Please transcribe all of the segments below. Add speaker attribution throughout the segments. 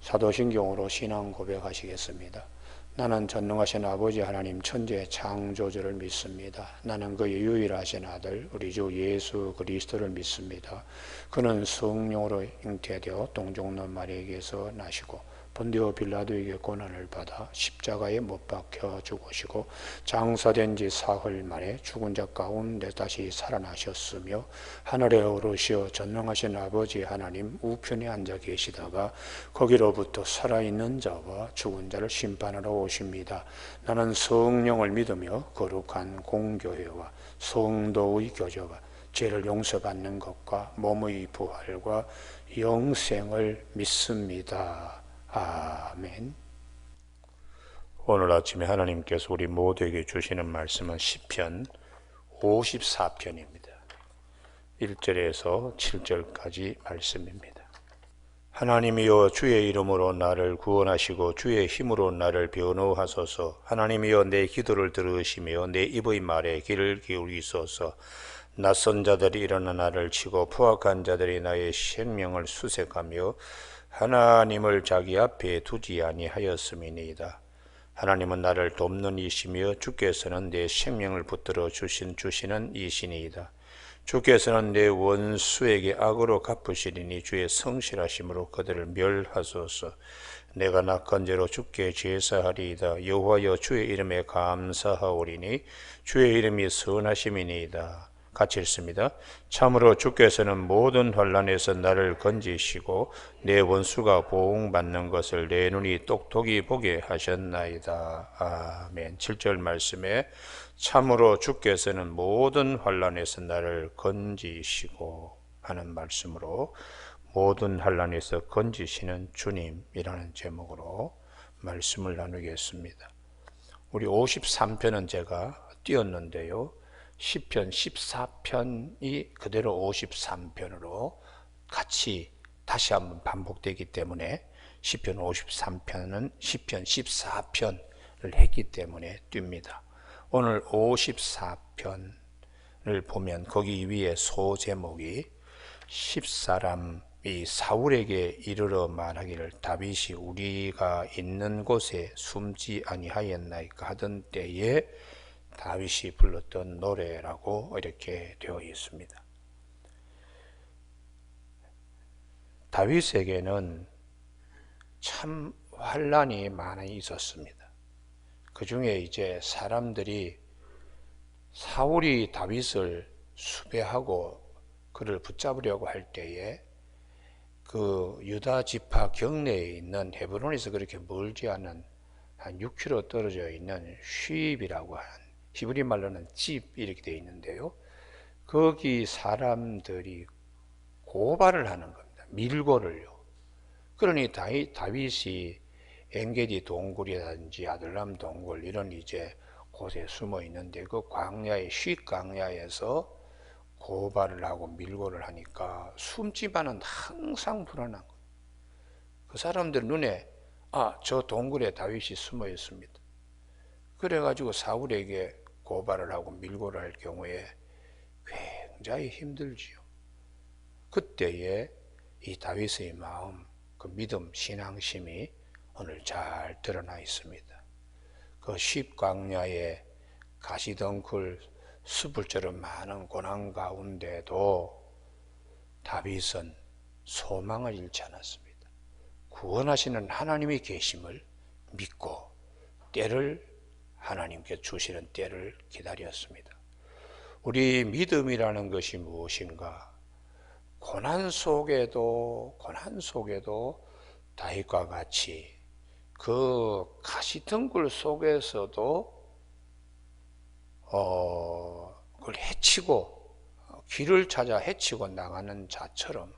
Speaker 1: 사도신경으로 신앙 고백하시겠습니다. 나는 전능하신 아버지 하나님 천지의 창조주를 믿습니다. 나는 그의 유일하신 아들 우리 주 예수 그리스도를 믿습니다. 그는 성령으로 잉태되어 동정녀 마리아에게서 나시고 본디오 빌라도에게 고난을 받아 십자가에 못 박혀 죽으시고 장사된 지 사흘 만에 죽은 자 가운데 다시 살아나셨으며 하늘에 오르시어 전능하신 아버지 하나님 우편에 앉아 계시다가 거기로부터 살아있는 자와 죽은 자를 심판하러 오십니다. 나는 성령을 믿으며 거룩한 공교회와 성도의 교제와 죄를 용서받는 것과 몸의 부활과 영생을 믿습니다. 아멘. 오늘 아침에 하나님께서 우리 모두에게 주시는 말씀은 시편 54편입니다. 1절에서 7절까지 말씀입니다. 하나님이여 주의 이름으로 나를 구원하시고 주의 힘으로 나를 변호하소서. 하나님이여 내 기도를 들으시며 내 입의 말에 귀를 기울이소서. 낯선 자들이 일어나 나를 치고 포악한 자들이 나의 생명을 수색하며 하나님을 자기 앞에 두지 아니하였음이니이다. 하나님은 나를 돕는 이시며 주께서는 내 생명을 붙들어 주시는 이시니이다. 주께서는 내 원수에게 악으로 갚으시리니 주의 성실하심으로 그들을 멸하소서. 내가 낙한 죄로 주께 제사하리이다. 여호와여 주의 이름에 감사하오리니 주의 이름이 선하심이니이다. 같이 읽습니다. 참으로 주께서는 모든 환난에서 나를 건지시고 내 원수가 보응받는 것을 내 눈이 똑똑히 보게 하셨나이다. 아멘. 7절 말씀에 참으로 주께서는 모든 환난에서 나를 건지시고 하는 말씀으로 모든 환난에서 건지시는 주님이라는 제목으로 말씀을 나누겠습니다. 우리 53편은 제가 띄었는데요. 시편 14편이 그대로 53편으로 같이 다시 한번 반복되기 때문에 시편 53편은 시편 14편을 했기 때문에 뜁니다. 오늘 54편을 보면 거기 위에 소제목이 10사람이 사울에게 이르러 말하기를 다윗이 우리가 있는 곳에 숨지 아니하였나이까 하던 때에 다윗이 불렀던 노래라고 이렇게 되어 있습니다. 다윗에게는 참 환난이 많이 있었습니다. 그 중에 이제 사람들이 사울이 다윗을 수배하고 그를 붙잡으려고 할 때에 그 유다 지파 경내에 있는 헤브론에서 그렇게 멀지 않은 한 6km 떨어져 있는 쉬입이라고 하는 히브리 말로는 집 이렇게 되어 있는데요. 거기 사람들이 고발을 하는 겁니다. 밀고를요. 그러니 다윗이 엔게디 동굴이라든지 아들람 동굴 이런 이제 곳에 숨어 있는데 그 광야에 쉬 광야에서 고발을 하고 밀고를 하니까 숨지만은 항상 불안한 거예요. 그 사람들 눈에 저 동굴에 다윗이 숨어 있습니다. 그래가지고 사울에게 고발을 하고 밀고를 할 경우에 굉장히 힘들지요. 그때에 이 다윗의 마음, 그 믿음, 신앙심이 오늘 잘 드러나 있습니다. 그 쉽광야에 가시덩굴 숲을처럼 많은 고난 가운데도 다윗은 소망을 잃지 않았습니다. 구원하시는 하나님의 계심을 믿고 때를 하나님께 주시는 때를 기다렸습니다. 우리 믿음이라는 것이 무엇인가? 고난 속에도 다윗과 같이 그 가시덩굴 속에서도 그걸 해치고 길을 찾아 해치고 나가는 자처럼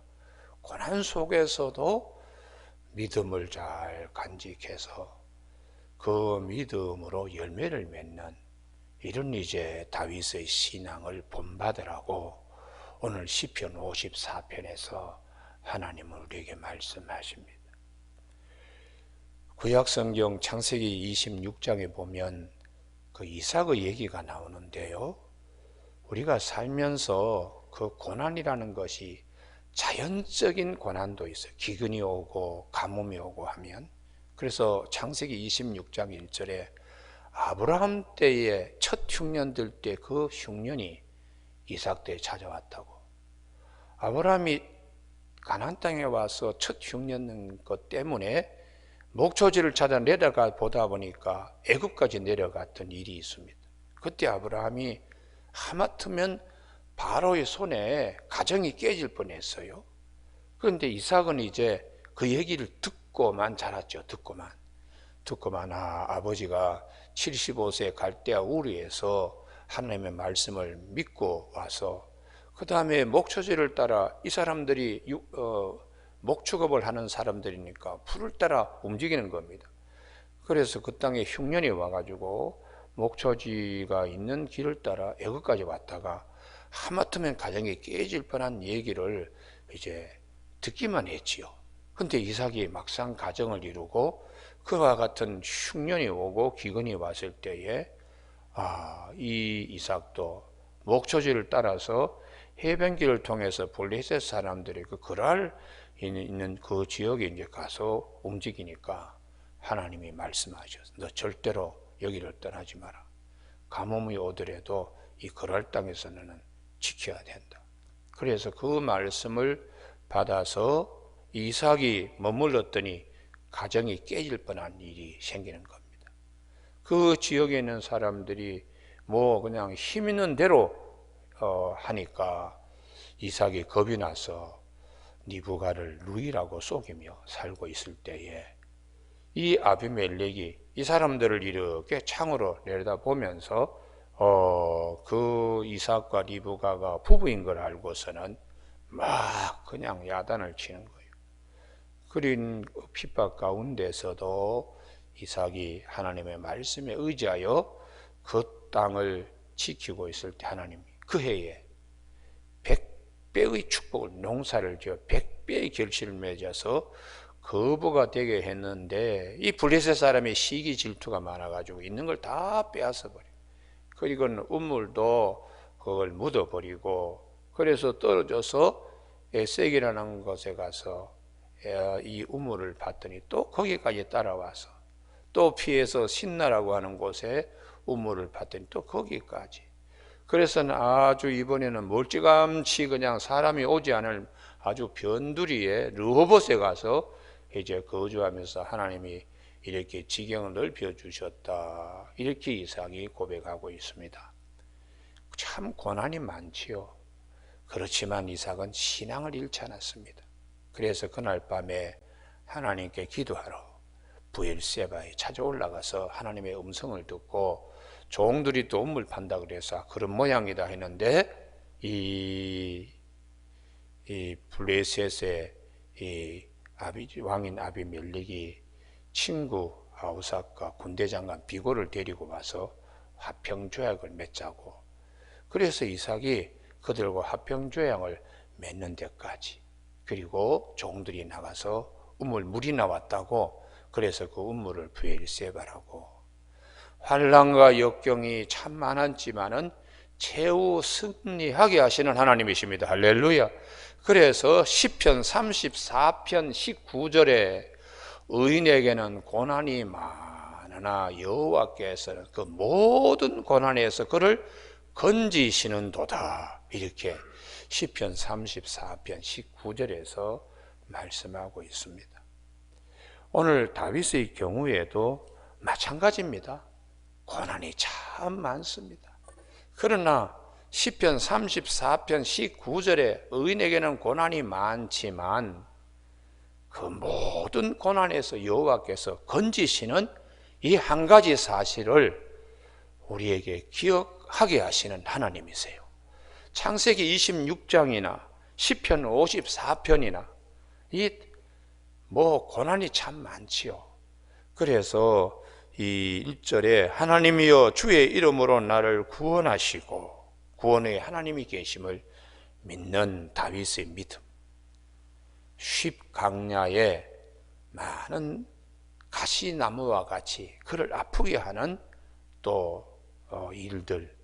Speaker 1: 고난 속에서도 믿음을 잘 간직해서 그 믿음으로 열매를 맺는 이런 이제 다윗의 신앙을 본받으라고 오늘 시편 54편에서 하나님은 우리에게 말씀하십니다. 구약성경 창세기 26장에 보면 그 이삭의 얘기가 나오는데요. 우리가 살면서 그 고난이라는 것이 자연적인 고난도 있어요. 기근이 오고 가뭄이 오고 하면. 그래서 창세기 26장 1절에 아브라함 때의 첫 흉년들 때 그 흉년이 이삭 때에 찾아왔다고. 아브라함이 가나안 땅에 와서 첫 흉년 것 때문에 목초지를 찾아 내려가 보다 보니까 애굽까지 내려갔던 일이 있습니다. 그때 아브라함이 하마터면 바로의 손에 가정이 깨질 뻔했어요. 그런데 이삭은 이제 그 얘기를 듣고만 자랐죠. 듣고만 아버지가 75세 갈대아 우르에서 하나님의 말씀을 믿고 와서 그 다음에 목초지를 따라 이 사람들이 목축업을 하는 사람들이니까 풀을 따라 움직이는 겁니다. 그래서 그 땅에 흉년이 와가지고 목초지가 있는 길을 따라 애굽까지 왔다가 하마터면 가정이 깨질 뻔한 얘기를 이제 듣기만 했지요. 근데 이삭이 막상 가정을 이루고 그와 같은 흉년이 오고 기근이 왔을 때에 이 이삭도 목초지를 따라서 해변길을 통해서 블레셋 사람들이 그 그랄 있는 그 지역에 이제 가서 움직이니까 하나님이 말씀하셨어. 너 절대로 여기를 떠나지 마라. 가뭄이 오더라도 이 그랄 땅에서 너는 지켜야 된다. 그래서 그 말씀을 받아서 이삭이 머물렀더니 가정이 깨질 뻔한 일이 생기는 겁니다. 그 지역에 있는 사람들이 뭐 그냥 힘 있는 대로 하니까 이삭이 겁이 나서 니부가를 루이라고 속이며 살고 있을 때에 이 아비멜렉이 이 사람들을 이렇게 창으로 내려다보면서 그 이삭과 리브가가 부부인 걸 알고서는 막 그냥 야단을 치는 거예요. 그린 핍박 가운데서도 이삭이 하나님의 말씀에 의지하여 그 땅을 지키고 있을 때 하나님이 그 해에 100배의 축복을, 농사를 지어 100배의 결실을 맺어서 거부가 되게 했는데 이 블레셋 사람의 시기 질투가 많아가지고 있는 걸 다 빼앗아 버려요. 그리고는 우물도 그걸 묻어버리고 그래서 떨어져서 에색이라는 곳에 가서 이 우물을 봤더니 또 거기까지 따라와서 또 피해서 신나라고 하는 곳에 우물을 봤더니 또 거기까지. 그래서는 아주 이번에는 멀찌감치 그냥 사람이 오지 않을 아주 변두리에 르호봇에 가서 이제 거주하면서 하나님이 이렇게 지경을 넓혀 주셨다. 이렇게 이삭이 고백하고 있습니다. 참 고난이 많지요. 그렇지만 이삭은 신앙을 잃지 않았습니다. 그래서 그날 밤에 하나님께 기도하러 브엘세바에 찾아 올라가서 하나님의 음성을 듣고 종들이 또 우물 판다 그래서 그런 모양이다 했는데 이 블레셋의 이 왕인 아비멜렉이 친구 아우삭과 군대장관 비고를 데리고 와서 화평조약을 맺자고. 그래서 이삭이 그들과 화평조약을 맺는 데까지, 그리고 종들이 나가서 물이 나왔다고, 그래서 그 우물을 브엘세바라고. 환난과 역경이 참 많았지만은 최후 승리하게 하시는 하나님이십니다. 할렐루야. 그래서 시편 34편 19절에 의인에게는 고난이 많으나 여호와께서는 그 모든 고난에서 그를 건지시는도다. 이렇게 시편 34편 19절에서 말씀하고 있습니다. 오늘 다윗의 경우에도 마찬가지입니다. 고난이 참 많습니다. 그러나 시편 34편 19절에 의인에게는 고난이 많지만 그 모든 고난에서 여호와께서 건지시는 이 한 가지 사실을 우리에게 기억하게 하시는 하나님이세요. 창세기 26장이나 시편 54편이나 이 고난이 참 많지요. 그래서 이 1절에 하나님이여 주의 이름으로 나를 구원하시고, 구원의 하나님이 계심을 믿는 다윗의 믿음. 쉽강야에 많은 가시나무와 같이 그를 아프게 하는 또 일들,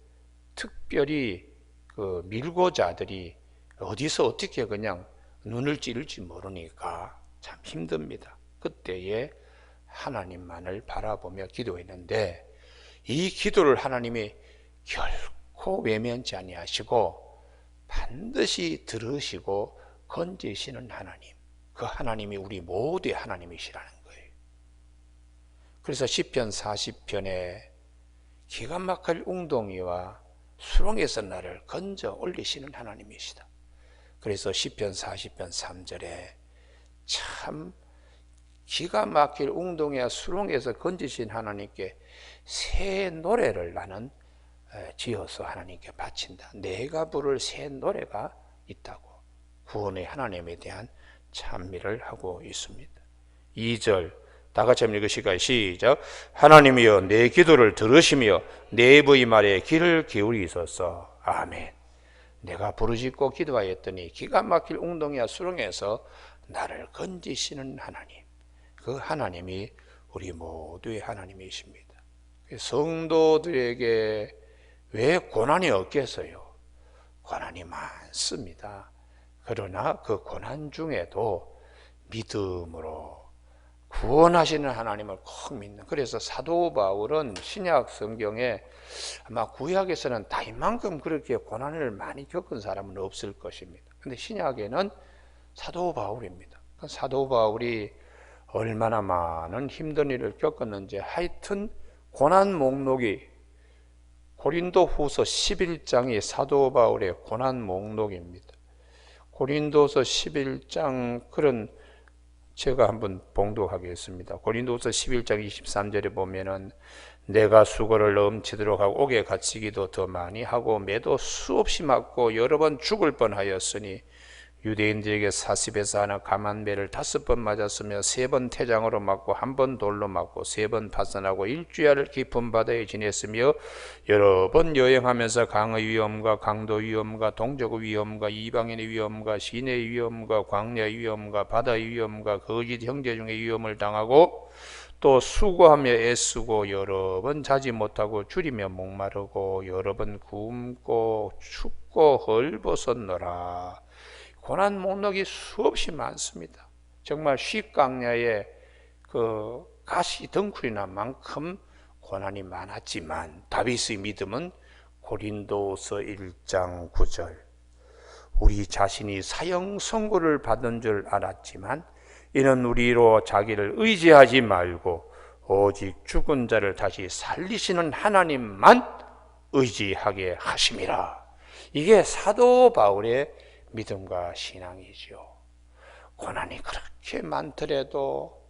Speaker 1: 특별히 그 밀고자들이 어디서 어떻게 그냥 눈을 찌를지 모르니까 참 힘듭니다. 그때에 하나님만을 바라보며 기도했는데 이 기도를 하나님이 결코 외면치 아니하시고 반드시 들으시고 건지시는 하나님, 그 하나님이 우리 모두의 하나님이시라는 거예요. 그래서 시편 40편에 기가 막힐 웅덩이와 수렁에서 나를 건져 올리시는 하나님이시다. 그래서 시편 40편 3절에 참 기가 막힐 웅덩이와 수렁에서 건지신 하나님께 새 노래를 나는 지어서 하나님께 바친다. 내가 부를 새 노래가 있다고 구원의 하나님에 대한 찬미를 하고 있습니다. 2절 다 같이 한번 읽으실까요? 시작. 하나님이여 내 기도를 들으시며 내 부의 말에 귀를 기울이소서. 아멘. 내가 부르짖고 기도하였더니 기가 막힐 웅덩이와 수렁에서 나를 건지시는 하나님, 그 하나님이 우리 모두의 하나님이십니다. 성도들에게 왜 고난이 없겠어요? 고난이 많습니다. 그러나 그 고난 중에도 믿음으로 구원하시는 하나님을 꼭 믿는, 그래서 사도 바울은 신약 성경에 아마 구약에서는 다 이만큼 그렇게 고난을 많이 겪은 사람은 없을 것입니다. 근데 신약에는 사도 바울입니다. 사도 바울이 얼마나 많은 힘든 일을 겪었는지, 하여튼 고난 목록이 고린도 후서 11장이 사도 바울의 고난 목록입니다. 고린도서 11장 그런 제가 한번 봉독하겠습니다. 고린도서 11장 23절에 보면은 내가 수고를 넘치도록 하고 옥에 갇히기도 더 많이 하고 매도 수없이 맞고 여러 번 죽을 뻔하였으니 유대인들에게 사십에서 하나 감한 매를 5번 맞았으며 3번 태장으로 맞고 1번 돌로 맞고 3번 파선하고 일주야를 깊은 바다에 지냈으며 여러 번 여행하면서 강의 위험과 강도 위험과 동족 위험과 이방인의 위험과 시내의 위험과 광야의 위험과 바다의 위험과 거짓 형제 중의 위험을 당하고 또 수고하며 애쓰고 여러 번 자지 못하고 줄이며 목마르고 여러 번 굶고 춥고 헐벗었노라. 고난 목록이 수없이 많습니다. 정말 쉿강야에 그 가시 덩쿨이 날 만큼 고난이 많았지만 다윗의 믿음은 고린도서 1장 9절 우리 자신이 사형 선고를 받은 줄 알았지만 이는 우리로 자기를 의지하지 말고 오직 죽은 자를 다시 살리시는 하나님만 의지하게 하심이라. 이게 사도 바울의 믿음과 신앙이죠. 고난이 그렇게 많더라도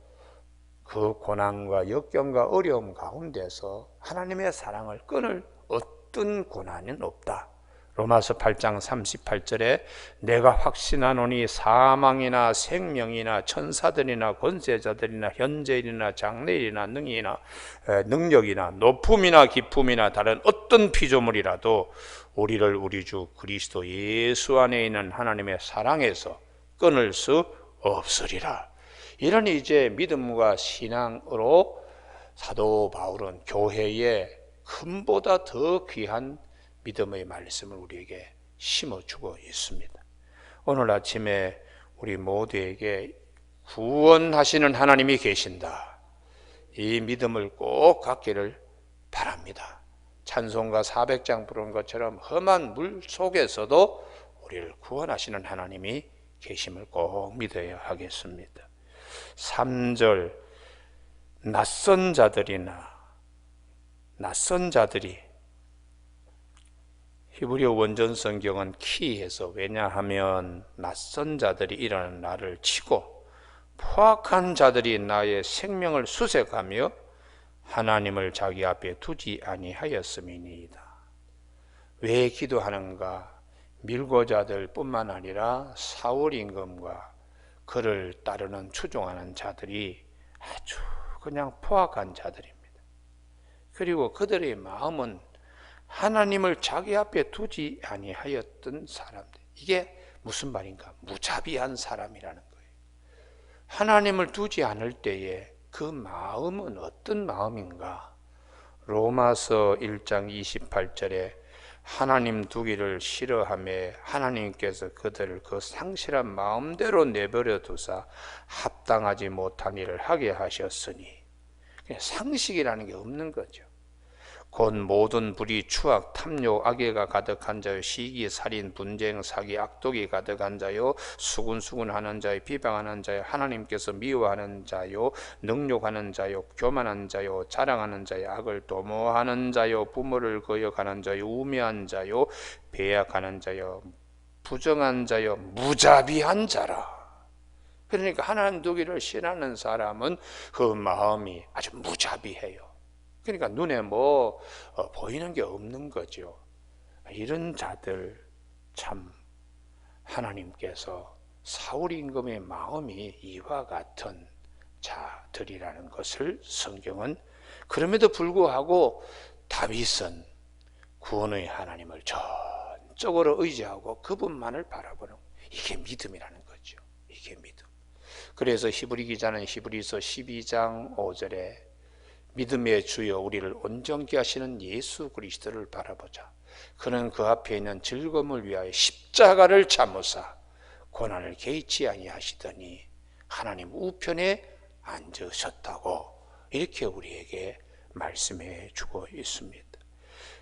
Speaker 1: 그 고난과 역경과 어려움 가운데서 하나님의 사랑을 끊을 어떤 고난은 없다. 로마서 8장 38절에 내가 확신하노니 사망이나 생명이나 천사들이나 권세자들이나 현재일이나 장래일이나 능력이나 높음이나 깊음이나 다른 어떤 피조물이라도 우리를 우리 주 그리스도 예수 안에 있는 하나님의 사랑에서 끊을 수 없으리라. 이런 이제 믿음과 신앙으로 사도 바울은 교회에 금보다 더 귀한 믿음의 말씀을 우리에게 심어주고 있습니다. 오늘 아침에 우리 모두에게 구원하시는 하나님이 계신다. 이 믿음을 꼭 갖기를 바랍니다. 찬송가 400장 부른 것처럼 험한 물 속에서도 우리를 구원하시는 하나님이 계심을 꼭 믿어야 하겠습니다. 3절 낯선 자들이 히브리어 원전 성경은 키해서 왜냐하면 낯선 자들이 일하는 나를 치고 포악한 자들이 나의 생명을 수색하며 하나님을 자기 앞에 두지 아니하였음이니이다. 왜 기도하는가? 밀고자들 뿐만 아니라 사울 임금과 그를 따르는 추종하는 자들이 아주 그냥 포악한 자들입니다. 그리고 그들의 마음은 하나님을 자기 앞에 두지 아니하였던 사람들. 이게 무슨 말인가? 무자비한 사람이라는 거예요. 하나님을 두지 않을 때에 그 마음은 어떤 마음인가? 로마서 1장 28절에 하나님 두기를 싫어하며 하나님께서 그들을 그 상실한 마음대로 내버려 두사 합당하지 못한 일을 하게 하셨으니, 상식이라는 게 없는 거죠. 곧 모든 불의, 추악, 탐욕, 악의가 가득한 자요, 시기, 살인, 분쟁, 사기, 악독이 가득한 자요, 수군수군하는 자요, 비방하는 자요, 하나님께서 미워하는 자요, 능욕하는 자요, 교만한 자요, 자랑하는 자요, 악을 도모하는 자요, 부모를 거역하는 자요, 우매한 자요, 배약하는 자요, 부정한 자요, 무자비한 자라. 그러니까 하나님 두기를 싫어하는 사람은 그 마음이 아주 무자비해요. 그러니까 눈에 보이는 게 없는 거죠. 이런 자들 참 하나님께서 사울 임금의 마음이 이와 같은 자들이라는 것을 성경은, 그럼에도 불구하고 다윗은 구원의 하나님을 전적으로 의지하고 그분만을 바라보는, 이게 믿음이라는 거죠. 이게 믿음. 그래서 히브리 기자는 히브리서 12장 5절에 믿음의 주여 우리를 온전케 하시는 예수 그리스도를 바라보자. 그는 그 앞에 있는 즐거움을 위하여 십자가를 참으사 고난을 개의치 아니하시더니 하나님 우편에 앉으셨다고, 이렇게 우리에게 말씀해 주고 있습니다.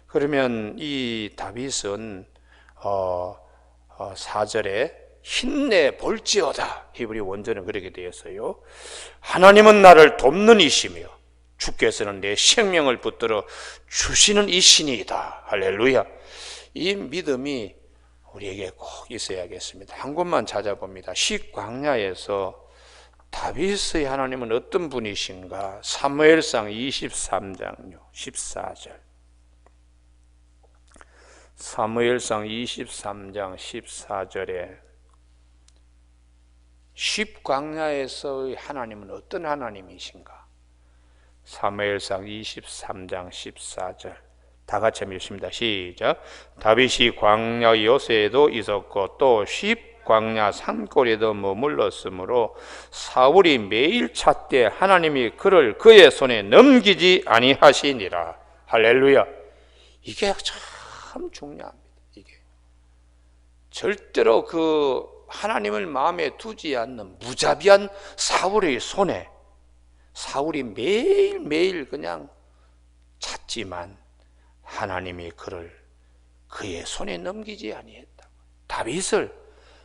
Speaker 1: 그러면 이 다윗은 4절에 힘내 볼지어다, 히브리 원전은 그렇게 되었어요. 하나님은 나를 돕는 이시며 주께서는 내 생명을 붙들어 주시는 이신이다. 할렐루야. 이 믿음이 우리에게 꼭 있어야겠습니다. 한 곳만 찾아봅니다. 식광야에서 다윗의 하나님은 어떤 분이신가? 사무엘상 23장 14절. 사무엘상 23장 14절에 식광야에서의 하나님은 어떤 하나님이신가? 사무엘상 23장 14절 다 같이 읽습니다. 시작. 다윗이 광야 요새에도 있었고 또 광야 산골에도 머물렀으므로 사울이 매일 찾되 하나님이 그를 그의 손에 넘기지 아니하시니라. 할렐루야. 이게 참 중요합니다. 이게 절대로 그 하나님을 마음에 두지 않는 무자비한 사울의 손에, 사울이 매일매일 그냥 찾지만 하나님이 그를 그의 손에 넘기지 아니했다. 다윗을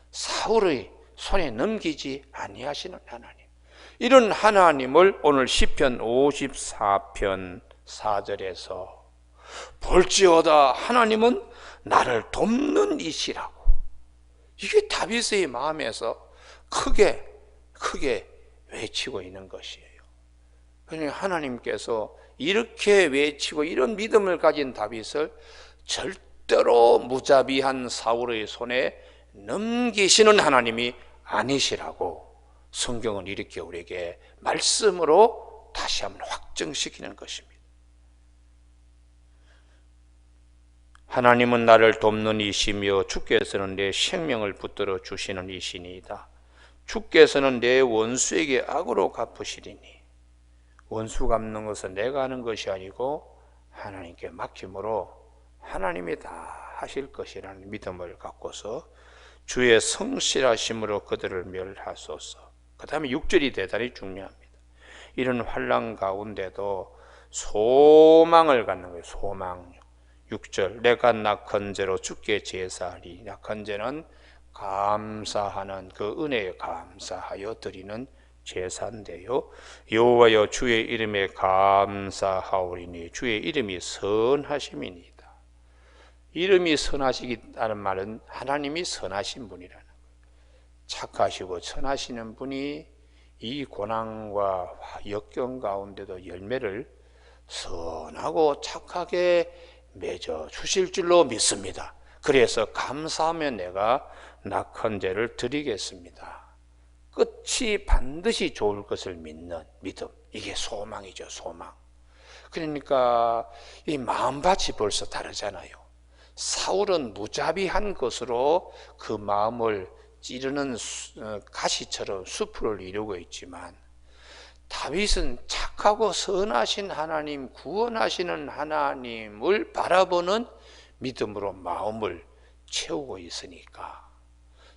Speaker 1: 사울의 손에 넘기지 아니하시는 하나님, 이런 하나님을 오늘 시편 54편 4절에서 볼지어다 하나님은 나를 돕는 이시라고, 이게 다윗의 마음에서 크게 외치고 있는 것이에요. 그러니까 하나님께서 이렇게 외치고 이런 믿음을 가진 다윗을 절대로 무자비한 사울의 손에 넘기시는 하나님이 아니시라고 성경은 이렇게 우리에게 말씀으로 다시 한번 확정시키는 것입니다. 하나님은 나를 돕는 이시며 주께서는 내 생명을 붙들어 주시는 이시니이다. 주께서는 내 원수에게 악으로 갚으시리니, 원수 갚는 것은 내가 하는 것이 아니고 하나님께 맡김으로 하나님이 다 하실 것이라는 믿음을 갖고서 주의 성실하심으로 그들을 멸하소서. 그 다음에 6절이 대단히 중요합니다. 이런 환난 가운데도 소망을 갖는 거예요. 소망. 6절 내가 낙헌제로 주께 제사하리. 낙헌제는 감사하는 그 은혜에 감사하여 드리는 제사인데요, 여호와여 주의 이름에 감사하오리니 주의 이름이 선하심이니이다. 이름이 선하시다는 말은 하나님이 선하신 분이라는 거예요. 착하시고 선하시는 분이 이 고난과 역경 가운데도 열매를 선하고 착하게 맺어 주실 줄로 믿습니다. 그래서 감사하며 내가 낙헌제를 드리겠습니다. 끝이 반드시 좋을 것을 믿는 믿음, 이게 소망이죠. 소망. 그러니까 이 마음밭이 벌써 다르잖아요. 사울은 무자비한 것으로 그 마음을 찌르는 가시처럼 수풀을 이루고 있지만, 다윗은 착하고 선하신 하나님, 구원하시는 하나님을 바라보는 믿음으로 마음을 채우고 있으니까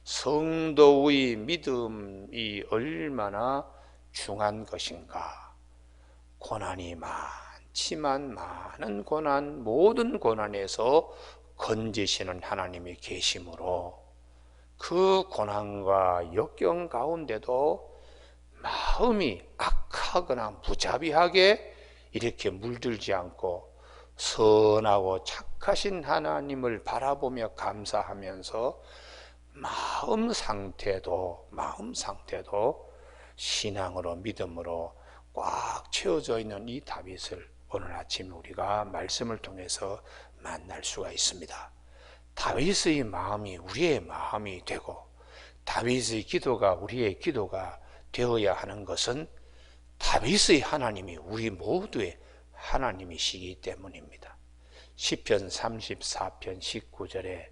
Speaker 1: 성도의 믿음이 얼마나 중요한 것인가. 고난이 많지만 많은 고난, 모든 고난에서 건지시는 하나님이 계심으로 그 고난과 역경 가운데도 마음이 악하거나 무자비하게 이렇게 물들지 않고 선하고 착하신 하나님을 바라보며 감사하면서 마음 상태도 신앙으로 믿음으로 꽉 채워져 있는 이 다윗을 오늘 아침 우리가 말씀을 통해서 만날 수가 있습니다. 다윗의 마음이 우리의 마음이 되고 다윗의 기도가 우리의 기도가 되어야 하는 것은 다윗의 하나님이 우리 모두의 하나님이시기 때문입니다. 시편 34편 19절에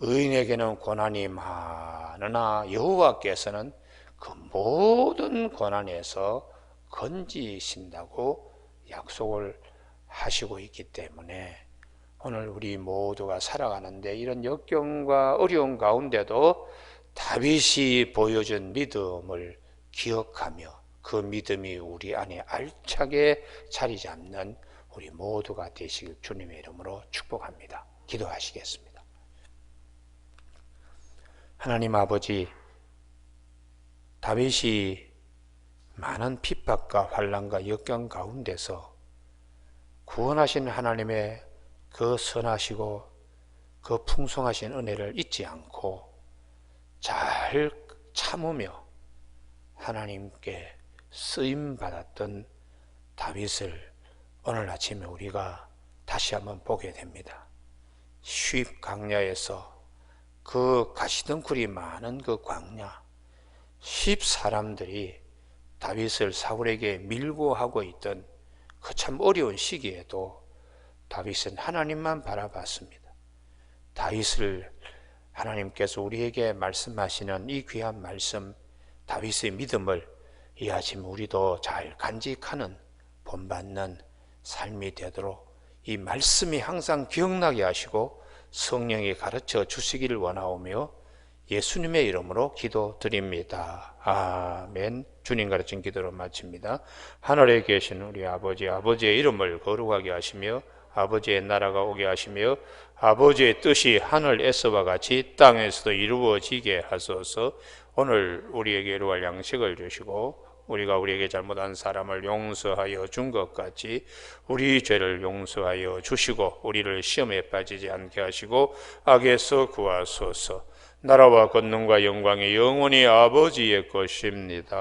Speaker 1: 의인에게는 고난이 많으나 여호와께서는 그 모든 고난에서 건지신다고 약속을 하시고 있기 때문에 오늘 우리 모두가 살아가는데 이런 역경과 어려운 가운데도 다윗이 보여준 믿음을 기억하며 그 믿음이 우리 안에 알차게 자리 잡는 우리 모두가 되시길 주님의 이름으로 축복합니다. 기도하시겠습니다. 하나님 아버지, 다윗이 많은 핍박과 환난과 역경 가운데서 구원하신 하나님의 그 선하시고 그 풍성하신 은혜를 잊지 않고 잘 참으며 하나님께 쓰임받았던 다윗을 오늘 아침에 우리가 다시 한번 보게 됩니다. 수입 광야에서 그 가시덩굴이 많은 그 광야, 10사람들이 다윗을 사울에게 밀고 하고 있던 그 참 어려운 시기에도 다윗은 하나님만 바라봤습니다. 다윗을 하나님께서 우리에게 말씀하시는 이 귀한 말씀, 다윗의 믿음을 이 아침 우리도 잘 간직하는 본받는 삶이 되도록 이 말씀이 항상 기억나게 하시고 성령이 가르쳐 주시기를 원하오며 예수님의 이름으로 기도드립니다. 아멘. 주님 가르친 기도로 마칩니다. 하늘에 계신 우리 아버지, 아버지의 이름을 거룩하게 하시며 아버지의 나라가 오게 하시며 아버지의 뜻이 하늘에서와 같이 땅에서도 이루어지게 하소서. 오늘 우리에게 이루어갈 양식을 주시고 우리가 우리에게 잘못한 사람을 용서하여 준 것 같이 우리 죄를 용서하여 주시고 우리를 시험에 빠지지 않게 하시고 악에서 구하소서. 나라와 권능과 영광이 영원히 아버지의 것입니다.